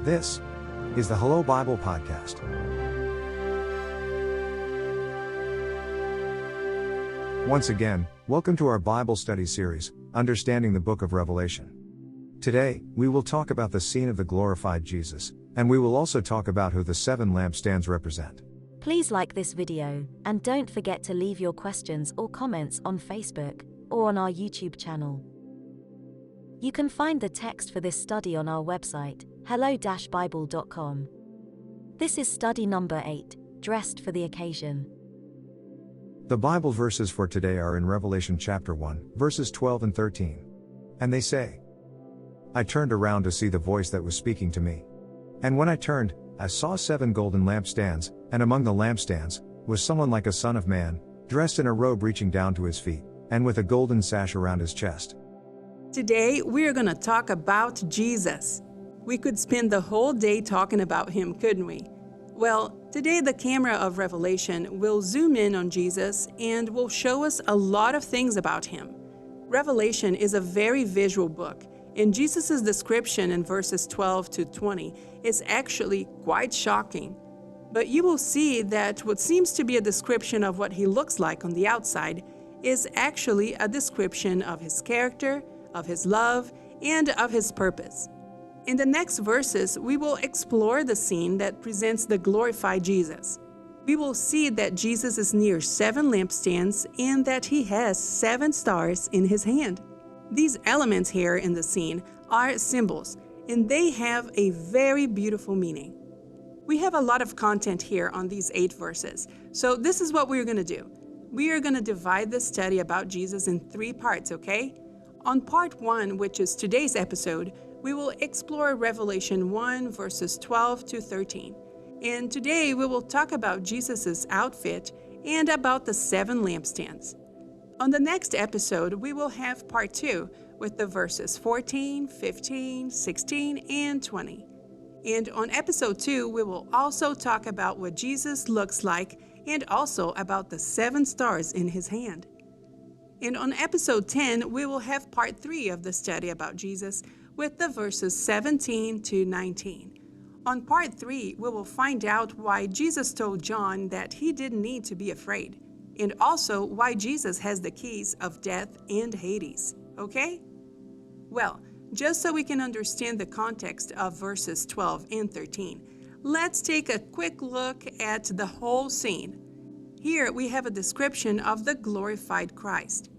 This is the Hello Bible Podcast. Once again, welcome to our Bible study series, Understanding the Book of Revelation. Today, we will talk about the scene of the glorified Jesus, and we will also talk about who the 7 lampstands represent. Please like this video, and don't forget to leave your questions or comments on Facebook or on our YouTube channel. You can find the text for this study on our website, hello-bible.com. This is study number 8, Dressed for the Occasion. The Bible verses for today are in Revelation chapter 1, verses 12 and 13. And they say, I turned around to see the voice that was speaking to me. And when I turned, I saw 7 golden lampstands, and among the lampstands was someone like a son of man, dressed in a robe reaching down to his feet, and with a golden sash around his chest. Today, we're going to talk about Jesus. We could spend the whole day talking about him, couldn't we? Well, today the camera of Revelation will zoom in on Jesus and will show us a lot of things about him. Revelation is a very visual book, and Jesus' description in verses 12 to 20 is actually quite shocking. But you will see that what seems to be a description of what he looks like on the outside is actually a description of his character, of his love, and of his purpose. In the next verses, we will explore the scene that presents the glorified Jesus. We will see that Jesus is near 7 lampstands and that he has 7 stars in his hand. These elements here in the scene are symbols, and they have a very beautiful meaning. We have a lot of content here on these 8 verses, so this is what we're going to do. We are going to divide the study about Jesus in 3 parts, okay? On part 1, which is today's episode, we will explore Revelation 1 verses 12 to 13. And today we will talk about Jesus' outfit and about the 7 lampstands. On the next episode, we will have part 2 with the verses 14, 15, 16, and 20. And on episode 2, we will also talk about what Jesus looks like and also about the 7 stars in his hand. And on episode 10, we will have part 3 of the study about Jesus with the verses 17 to 19. On part 3, we will find out why Jesus told John that he didn't need to be afraid, and also why Jesus has the keys of death and Hades, okay? Well, just so we can understand the context of verses 12 and 13, let's take a quick look at the whole scene. Here we have a description of the glorified Christ.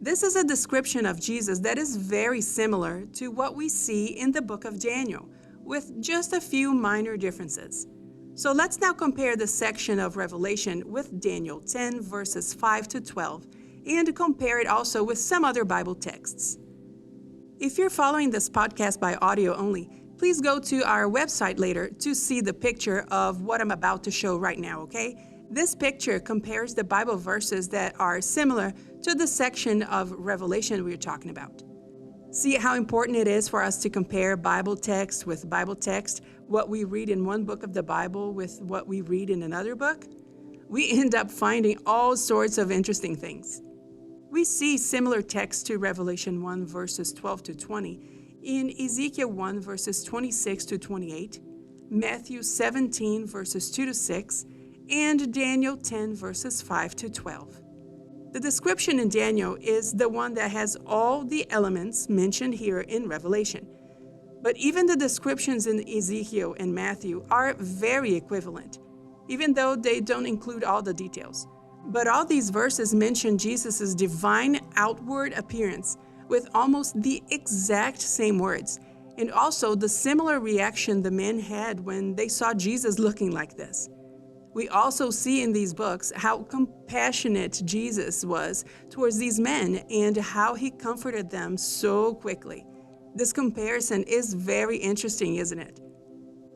This is a description of Jesus that is very similar to what we see in the book of Daniel, with just a few minor differences. So let's now compare this section of Revelation with Daniel 10 verses 5 to 12, and compare it also with some other Bible texts. If you're following this podcast by audio only, please go to our website later to see the picture of what I'm about to show right now, okay? This picture compares the Bible verses that are similar to the section of Revelation we're talking about. See how important it is for us to compare Bible text with Bible text, what we read in one book of the Bible with what we read in another book? We end up finding all sorts of interesting things. We see similar texts to Revelation 1 verses 12 to 20 in Ezekiel 1 verses 26 to 28, Matthew 17 verses 2 to 6, and Daniel 10 verses 5 to 12. The description in Daniel is the one that has all the elements mentioned here in Revelation. But even the descriptions in Ezekiel and Matthew are very equivalent, even though they don't include all the details. But all these verses mention Jesus' divine outward appearance with almost the exact same words, and also the similar reaction the men had when they saw Jesus looking like this. We also see in these books how compassionate Jesus was towards these men and how he comforted them so quickly. This comparison is very interesting, isn't it?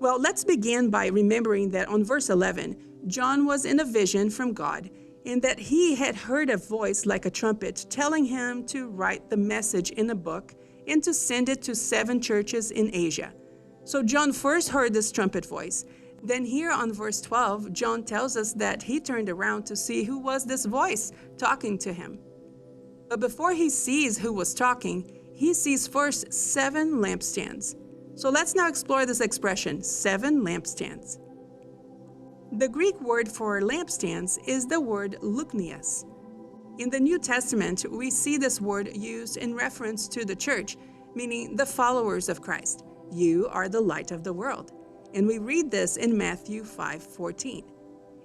Well, let's begin by remembering that on verse 11, John was in a vision from God, and that he had heard a voice like a trumpet telling him to write the message in a book and to send it to 7 churches in Asia. So John first heard this trumpet voice. Then here on verse 12, John tells us that he turned around to see who was this voice talking to him. But before he sees who was talking, he sees first 7 lampstands. So let's now explore this expression, 7 lampstands. The Greek word for lampstands is the word luknias. In the New Testament, we see this word used in reference to the church, meaning the followers of Christ. You are the light of the world. And we read this in Matthew 5:14.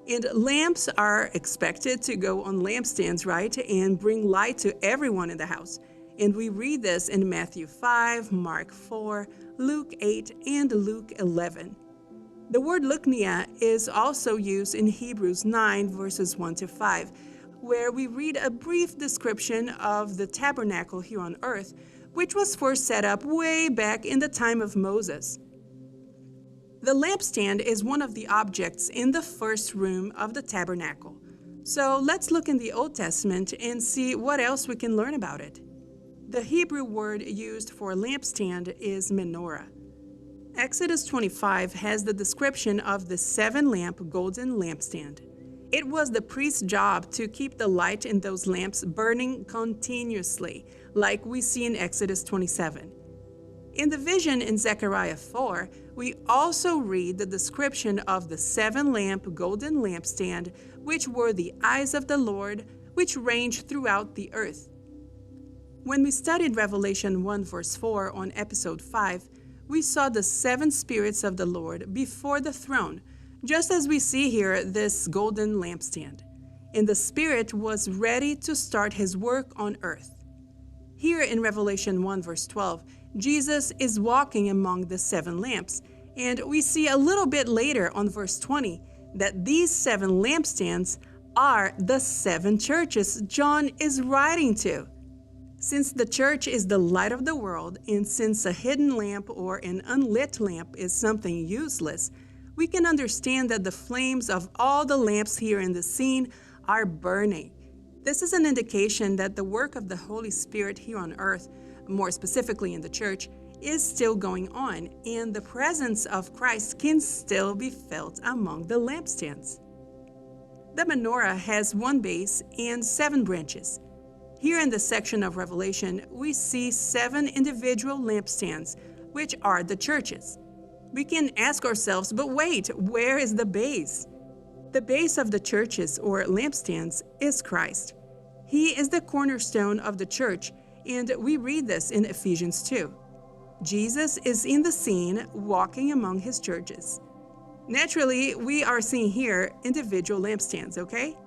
And lamps are expected to go on lampstands, right, and bring light to everyone in the house. And we read this in Matthew 5, Mark 4, Luke 8, and Luke 11. The word luknia is also used in Hebrews 9, verses 1 to 5, where we read a brief description of the tabernacle here on earth, which was first set up way back in the time of Moses. The lampstand is one of the objects in the first room of the tabernacle. So let's look in the Old Testament and see what else we can learn about it. The Hebrew word used for lampstand is menorah. Exodus 25 has the description of the 7-lamp golden lampstand. It was the priest's job to keep the light in those lamps burning continuously, like we see in Exodus 27. In the vision in Zechariah 4, we also read the description of the 7-lamp golden lampstand, which were the eyes of the Lord, which ranged throughout the earth. When we studied Revelation 1 verse 4 on episode 5, we saw the 7 spirits of the Lord before the throne, just as we see here this golden lampstand. And the Spirit was ready to start his work on earth. Here in Revelation 1 verse 12, Jesus is walking among the 7 lamps, and we see a little bit later on verse 20 that these 7 lampstands are the 7 churches John is writing to. Since the church is the light of the world, and since a hidden lamp or an unlit lamp is something useless, we can understand that the flames of all the lamps here in the scene are burning. This is an indication that the work of the Holy Spirit here on earth, more specifically in the church, is still going on, and the presence of Christ can still be felt among the lampstands. The menorah has 1 base and 7 branches. Here in this section of Revelation, we see 7 individual lampstands, which are the churches. We can ask ourselves, but wait, where is the base? The base of the churches or lampstands is Christ. He is the cornerstone of the church, and we read this in Ephesians 2. Jesus is in the scene walking among his churches. Naturally, we are seeing here individual lampstands, okay?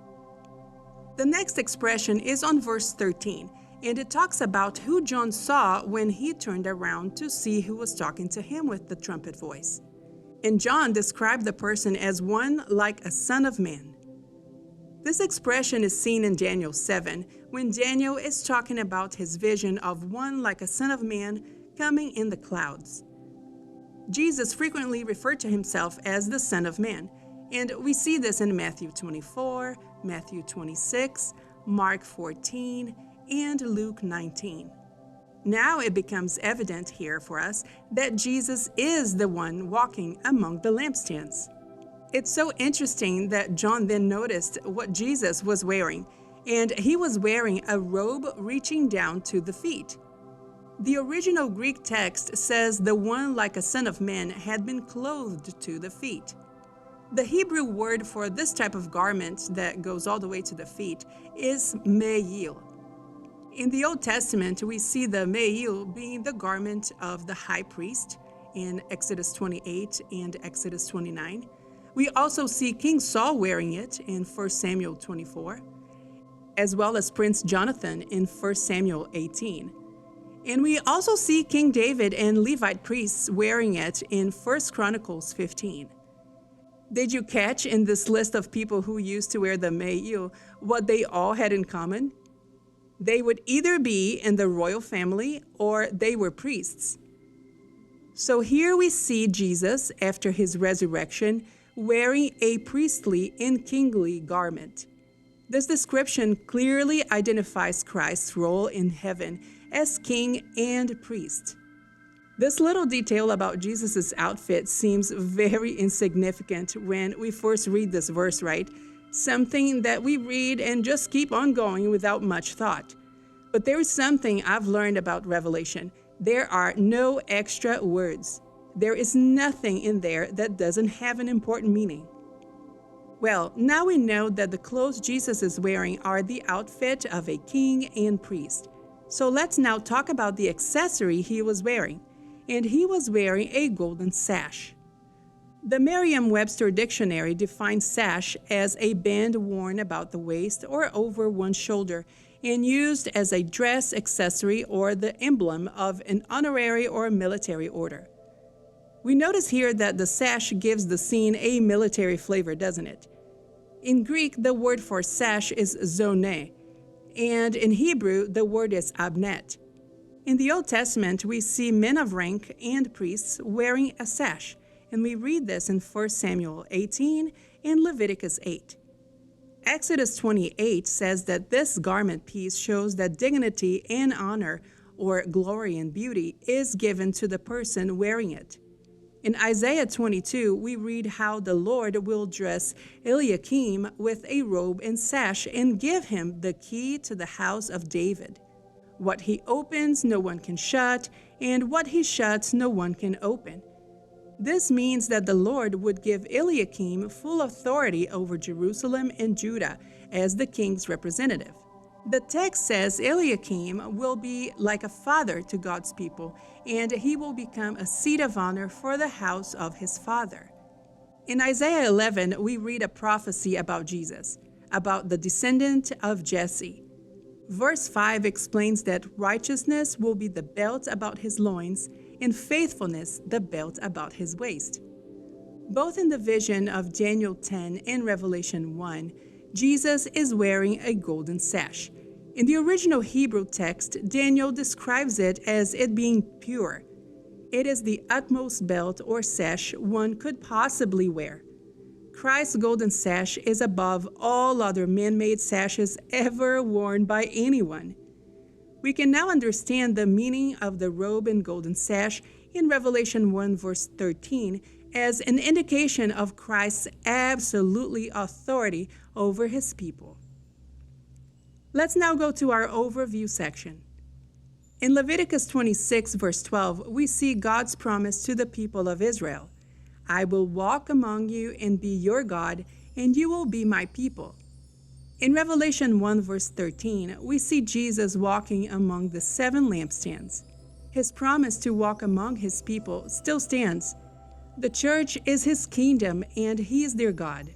The next expression is on verse 13, and it talks about who John saw when he turned around to see who was talking to him with the trumpet voice. And John described the person as one like a son of man. This expression is seen in Daniel 7, when Daniel is talking about his vision of one like a son of man coming in the clouds. Jesus frequently referred to himself as the Son of Man, and we see this in Matthew 24, Matthew 26, Mark 14, and Luke 19. Now it becomes evident here for us that Jesus is the one walking among the lampstands. It's so interesting that John then noticed what Jesus was wearing, and he was wearing a robe reaching down to the feet. The original Greek text says the one like a son of man had been clothed to the feet. The Hebrew word for this type of garment that goes all the way to the feet is me'il. In the Old Testament, we see the me'il being the garment of the high priest in Exodus 28 and Exodus 29. We also see King Saul wearing it in 1 Samuel 24, as well as Prince Jonathan in 1 Samuel 18. And we also see King David and Levite priests wearing it in 1 Chronicles 15. Did you catch in this list of people who used to wear the me'il what they all had in common? They would either be in the royal family or they were priests. So here we see Jesus, after his resurrection, wearing a priestly and kingly garment. This description clearly identifies Christ's role in heaven as king and priest. This little detail about Jesus' outfit seems very insignificant when we first read this verse, right? Something that we read and just keep on going without much thought. But there is something I've learned about Revelation. There are no extra words. There is nothing in there that doesn't have an important meaning. Well, now we know that the clothes Jesus is wearing are the outfit of a king and priest. So let's now talk about the accessory he was wearing. And he was wearing a golden sash. The Merriam-Webster dictionary defines sash as a band worn about the waist or over one shoulder and used as a dress accessory or the emblem of an honorary or military order. We notice here that the sash gives the scene a military flavor, doesn't it? In Greek, the word for sash is zonē, and in Hebrew, the word is abnet. In the Old Testament, we see men of rank and priests wearing a sash, and we read this in 1 Samuel 18 and Leviticus 8. Exodus 28 says that this garment piece shows that dignity and honor, or glory and beauty, is given to the person wearing it. In Isaiah 22, we read how the Lord will dress Eliakim with a robe and sash and give him the key to the house of David. What he opens, no one can shut, and what he shuts, no one can open. This means that the Lord would give Eliakim full authority over Jerusalem and Judah as the king's representative. The text says Eliakim will be like a father to God's people, and he will become a seat of honor for the house of his father. In Isaiah 11, we read a prophecy about Jesus, about the descendant of Jesse. Verse 5 explains that righteousness will be the belt about his loins, and faithfulness the belt about his waist. Both in the vision of Daniel 10 and Revelation 1, Jesus is wearing a golden sash. In the original Hebrew text, Daniel describes it as it being pure. It is the utmost belt or sash one could possibly wear. Christ's golden sash is above all other man-made sashes ever worn by anyone. We can now understand the meaning of the robe and golden sash in Revelation 1 verse 13 as an indication of Christ's absolutely authority over his people. Let's now go to our overview section. In Leviticus 26 verse 12, we see God's promise to the people of Israel. I will walk among you and be your God, and you will be my people. In Revelation 1 verse 13, we see Jesus walking among the 7 lampstands. His promise to walk among his people still stands. The church is his kingdom, and he is their God.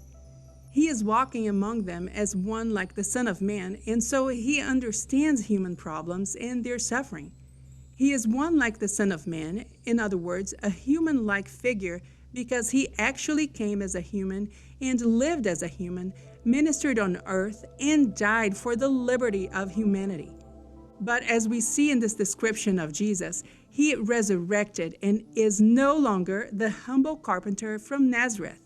He is walking among them as one like the Son of Man, and so he understands human problems and their suffering. He is one like the Son of Man, in other words, a human-like figure, because he actually came as a human and lived as a human, ministered on earth, and died for the liberty of humanity. But as we see in this description of Jesus, he resurrected and is no longer the humble carpenter from Nazareth.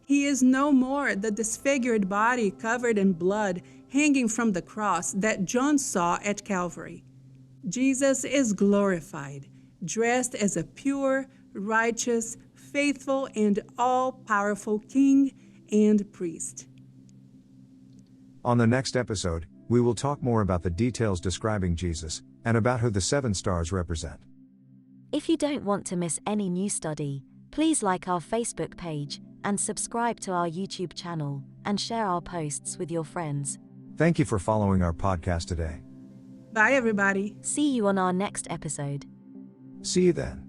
He is no more the disfigured body covered in blood hanging from the cross that John saw at Calvary. Jesus is glorified, dressed as a pure, righteous, faithful, and all-powerful king and priest. On the next episode, we will talk more about the details describing Jesus and about who the 7 stars represent. If you don't want to miss any new study, please like our Facebook page and subscribe to our YouTube channel and share our posts with your friends. Thank you for following our podcast today. Bye, everybody. See you on our next episode. See you then.